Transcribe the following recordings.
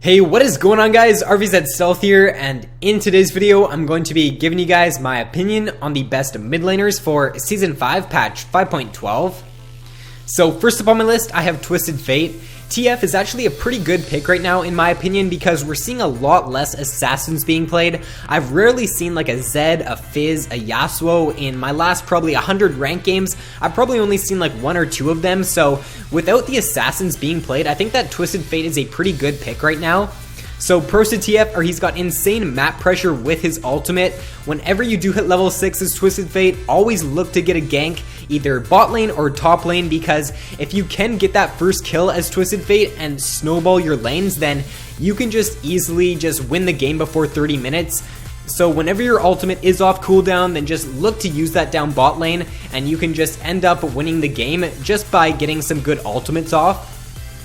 Hey, what is going on, guys? RvzStealth here, and in today's video, I'm going to be giving you guys my opinion on the best mid laners for Season 5 patch 5.12. So first up on my list, I have Twisted Fate. TF is actually a pretty good pick right now in my opinion because we're seeing a lot less assassins being played. I've rarely seen like a Zed, a Fizz, a Yasuo in my last probably 100 ranked games. I've probably only seen like one or two of them, so without the assassins being played, I think that Twisted Fate is a pretty good pick right now. So pros to TF are he's got insane map pressure with his ultimate. Whenever you do hit level 6 as Twisted Fate, always look to get a gank either bot lane or top lane, because if you can get that first kill as Twisted Fate and snowball your lanes, then you can just easily just win the game before 30 minutes. So whenever your ultimate is off cooldown, then just look to use that down bot lane and you can just end up winning the game just by getting some good ultimates off.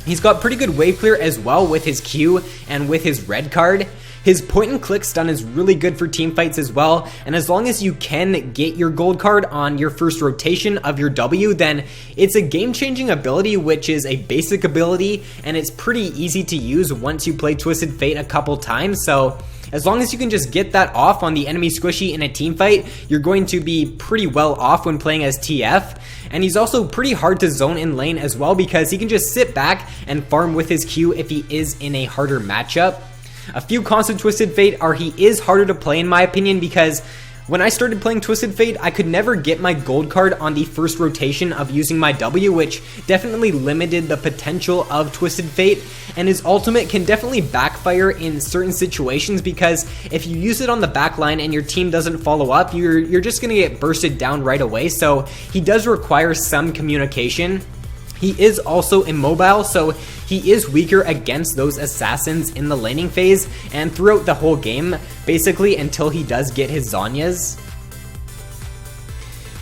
He's got pretty good wave clear as well with his Q and with his red card. His point and click stun is really good for team fights as well, and as long as you can get your gold card on your first rotation of your W, then it's a game-changing ability, which is a basic ability, and it's pretty easy to use once you play Twisted Fate a couple times. So as long as you can just get that off on the enemy squishy in a team fight, you're going to be pretty well off when playing as TF. And he's also pretty hard to zone in lane as well because he can just sit back and farm with his Q if he is in a harder matchup. A few cons of Twisted Fate are he is harder to play in my opinion, because when I started playing Twisted Fate, I could never get my gold card on the first rotation of using my W, which definitely limited the potential of Twisted Fate, and his ultimate can definitely backfire in certain situations because if you use it on the back line and your team doesn't follow up, you're just going to get bursted down right away, so he does require some communication. He is also immobile, so he is weaker against those assassins in the laning phase and throughout the whole game, basically until he does get his Zhonya's.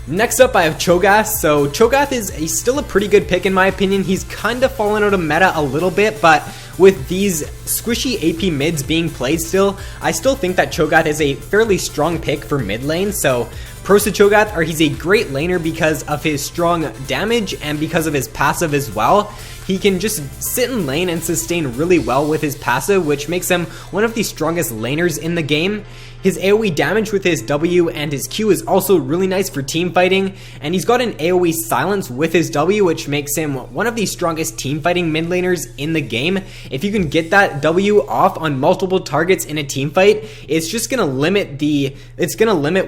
Next up, I have Cho'Gath. So Cho'Gath is still a pretty good pick in my opinion. He's kind of fallen out of meta a little bit, but with these squishy AP mids being played still, I still think that Cho'Gath is a fairly strong pick for mid lane. So pros to Cho'Gath are he's a great laner because of his strong damage and because of his passive as well. He can just sit in lane and sustain really well with his passive, which makes him one of the strongest laners in the game. His AoE damage with his W and his Q is also really nice for team fighting, and he's got an AoE silence with his W, which makes him one of the strongest team fighting mid laners in the game. If you can get that W off on multiple targets in a team fight, it's just gonna limit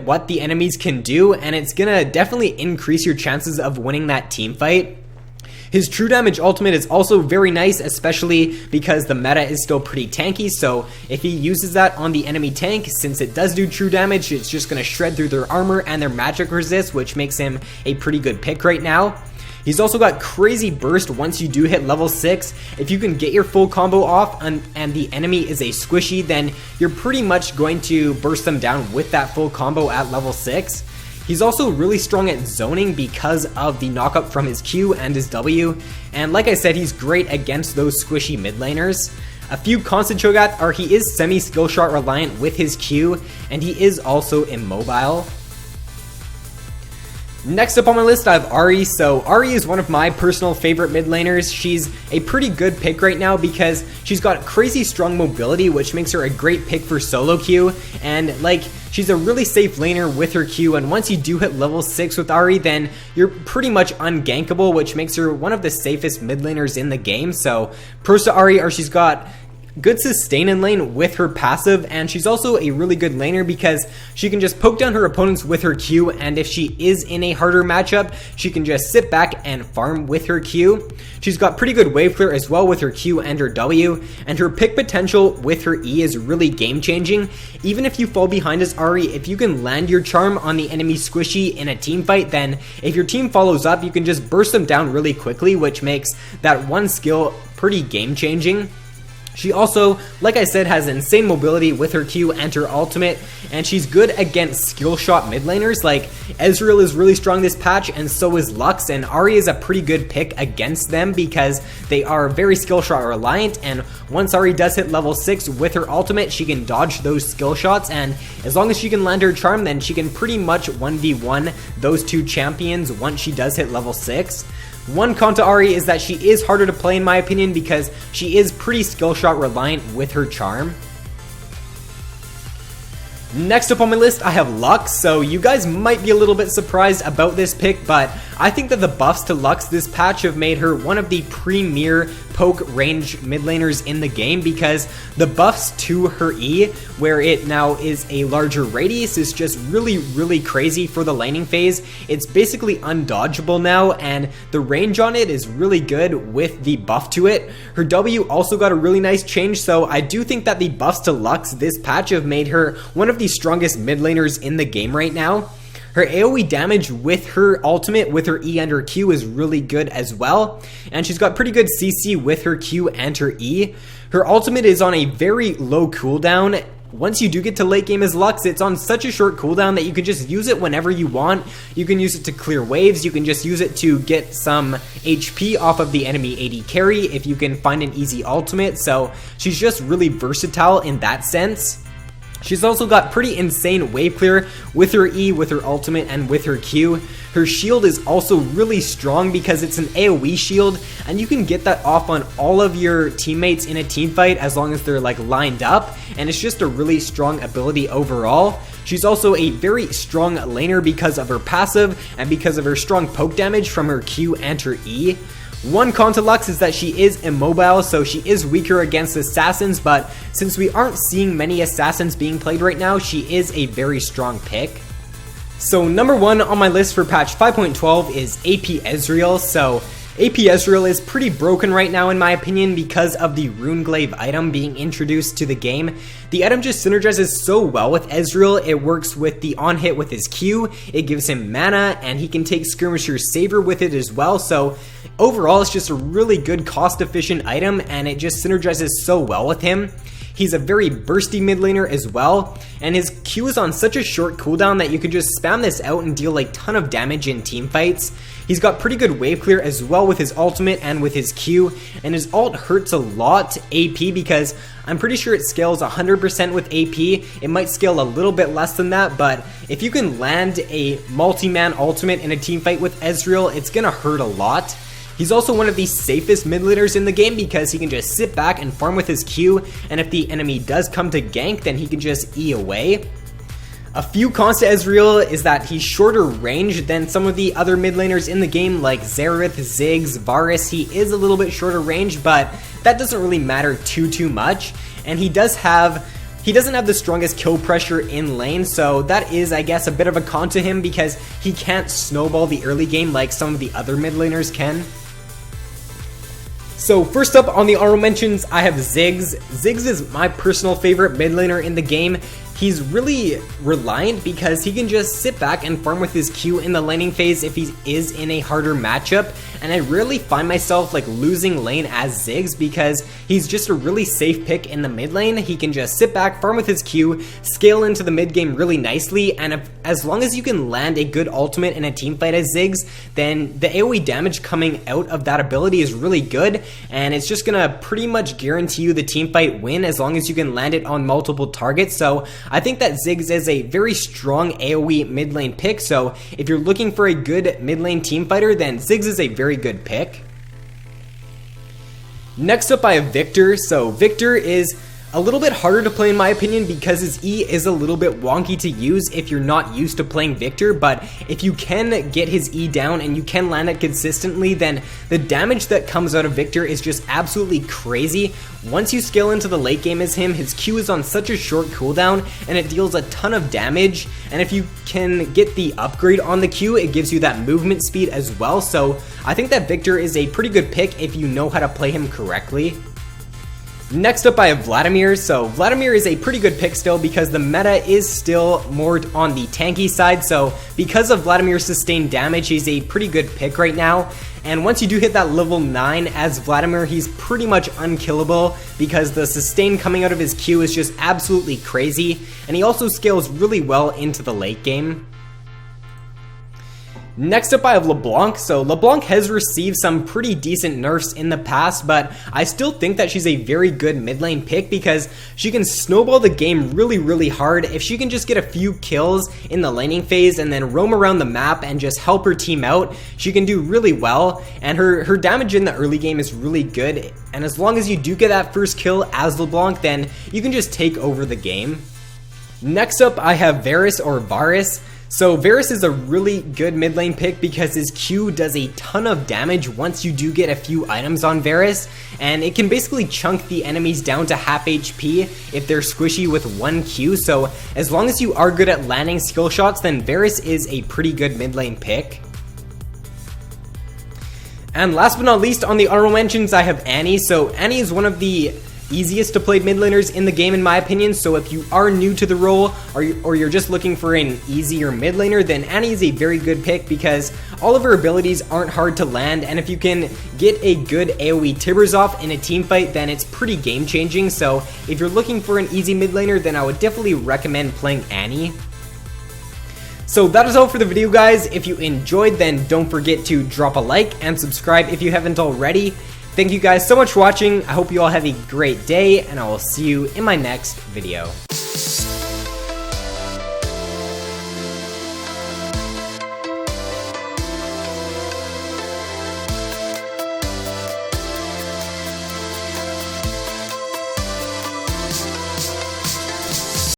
what the enemies can do, and it's gonna definitely increase your chances of winning that team fight. His true damage ultimate is also very nice, especially because the meta is still pretty tanky, so if he uses that on the enemy tank, since it does do true damage, it's just going to shred through their armor and their magic resist, which makes him a pretty good pick right now. He's also got crazy burst once you do hit level 6. If you can get your full combo off and the enemy is a squishy, then you're pretty much going to burst them down with that full combo at level 6. He's also really strong at zoning because of the knockup from his Q and his W, and like I said, he's great against those squishy mid laners. A few cons to Cho'Gath are he is semi-skill shot reliant with his Q, and he is also immobile. Next up on my list, I have Ahri. So Ahri is one of my personal favorite mid laners. She's a pretty good pick right now because she's got crazy strong mobility, which makes her a great pick for solo queue, and she's a really safe laner with her Q, and once you do hit level 6 with Ahri, then you're pretty much ungankable, which makes her one of the safest mid laners in the game. So pros to Ahri are she's got good sustain in lane with her passive, and she's also a really good laner because she can just poke down her opponents with her Q, and if she is in a harder matchup, she can just sit back and farm with her Q. She's got pretty good wave clear as well with her Q and her W, and her pick potential with her E is really game changing. Even if you fall behind as Ahri, if you can land your charm on the enemy squishy in a team fight, then if your team follows up, you can just burst them down really quickly, which makes that one skill pretty game changing. She also, like I said, has insane mobility with her Q and her ultimate, and she's good against skill shot mid laners. Like Ezreal is really strong this patch, and so is Lux, and Ahri is a pretty good pick against them because they are very skill shot reliant, and once Ahri does hit level 6 with her ultimate, she can dodge those skill shots, and as long as she can land her charm, then she can pretty much 1v1 those two champions once she does hit level 6. One con to Ahri is that she is harder to play in my opinion because she is pretty skill shot reliant with her charm. Next up on my list, I have Lux, so you guys might be a little bit surprised about this pick, but I think that the buffs to Lux this patch have made her one of the premier poke range mid laners in the game because the buffs to her E, where it now is a larger radius, is just really crazy for the laning phase. It's basically undodgeable now, and the range on it is really good with the buff to it. Her W also got a really nice change, so I do think that the buffs to Lux this patch have made her one of the strongest mid laners in the game right now. Her AoE damage with her ultimate, with her E and her Q, is really good as well. And she's got pretty good CC with her Q and her E. Her ultimate is on a very low cooldown. Once you do get to late game as Lux, it's on such a short cooldown that you can just use it whenever you want. You can use it to clear waves, you can just use it to get some HP off of the enemy AD carry if you can find an easy ultimate. So she's just really versatile in that sense. She's also got pretty insane wave clear with her E, with her ultimate, and with her Q. Her shield is also really strong because it's an AoE shield, and you can get that off on all of your teammates in a team fight as long as they're like lined up, and it's just a really strong ability overall. She's also a very strong laner because of her passive and because of her strong poke damage from her Q and her E. One con to Lux is that she is immobile, so she is weaker against assassins, but since we aren't seeing many assassins being played right now, she is a very strong pick. So number 1 on my list for patch 5.12 is AP Ezreal. So AP Ezreal is pretty broken right now in my opinion because of the Runeglaive item being introduced to the game. The item just synergizes so well with Ezreal. It works with the on hit with his Q, it gives him mana, and he can take Skirmisher's Saver with it as well. So overall it's just a really good cost efficient item, and it just synergizes so well with him. He's a very bursty mid laner as well, and his Q is on such a short cooldown that you can just spam this out and deal a ton of damage in team fights. He's got pretty good wave clear as well with his ultimate and with his Q, and his ult hurts a lot AP because I'm pretty sure it scales 100% with AP. It might scale a little bit less than that, but if you can land a multi-man ultimate in a team fight with Ezreal, it's gonna hurt a lot. He's also one of the safest mid laners in the game because he can just sit back and farm with his Q, and if the enemy does come to gank, then he can just E away. A few cons to Ezreal is that he's shorter range than some of the other mid laners in the game like Xerath, Ziggs, Varus. He is a little bit shorter range, but that doesn't really matter too much. And he doesn't have the strongest kill pressure in lane, so that is, I guess, a bit of a con to him because he can't snowball the early game like some of the other mid laners can. So first up on the honorable mentions, I have Ziggs. Ziggs is my personal favorite mid laner in the game. He's really reliant because he can just sit back and farm with his Q in the laning phase if he is in a harder matchup, and I rarely find myself like losing lane as Ziggs because he's just a really safe pick in the mid lane. He can just sit back, farm with his Q, scale into the mid game really nicely, and as long as you can land a good ultimate in a team fight as Ziggs, then the AoE damage coming out of that ability is really good, and it's just gonna pretty much guarantee you the team fight win as long as you can land it on multiple targets. So I think that Ziggs is a very strong AoE mid lane pick, so if you're looking for a good mid lane team fighter, then Ziggs is a very good pick. Next up I have Victor. So Victor is a little bit harder to play in my opinion because his E is a little bit wonky to use if you're not used to playing Victor, but if you can get his E down and you can land it consistently, then the damage that comes out of Victor is just absolutely crazy. Once you scale into the late game as him, his Q is on such a short cooldown and it deals a ton of damage, and if you can get the upgrade on the Q, it gives you that movement speed as well. So I think that Victor is a pretty good pick if you know how to play him correctly. Next up I have Vladimir. So Vladimir is a pretty good pick still because the meta is still more on the tanky side, so because of Vladimir's sustained damage, he's a pretty good pick right now. And once you do hit that level 9 as Vladimir, he's pretty much unkillable because the sustain coming out of his Q is just absolutely crazy, and he also scales really well into the late game. Next up I have LeBlanc. So LeBlanc has received some pretty decent nerfs in the past, but I still think that she's a very good mid lane pick because she can snowball the game really hard. If she can just get a few kills in the laning phase and then roam around the map and just help her team out, she can do really well, and her damage in the early game is really good, and as long as you do get that first kill as LeBlanc, then you can just take over the game. Next up I have Varus or Varus. So Varus is a really good mid lane pick because his Q does a ton of damage once you do get a few items on Varus, and it can basically chunk the enemies down to half HP if they're squishy with one Q. So as long as you are good at landing skill shots, then Varus is a pretty good mid lane pick. And last but not least, on the honorable mentions, I have Annie. So Annie is one of the easiest to play mid laners in the game in my opinion, so if you are new to the role or you're just looking for an easier mid laner, then Annie is a very good pick because all of her abilities aren't hard to land, and if you can get a good AoE Tibbers off in a team fight, then it's pretty game changing. So if you're looking for an easy mid laner, then I would definitely recommend playing Annie. So that is all for the video, guys. If you enjoyed, then don't forget to drop a like and subscribe if you haven't already. Thank you guys so much for watching. I hope you all have a great day, and I will see you in my next video.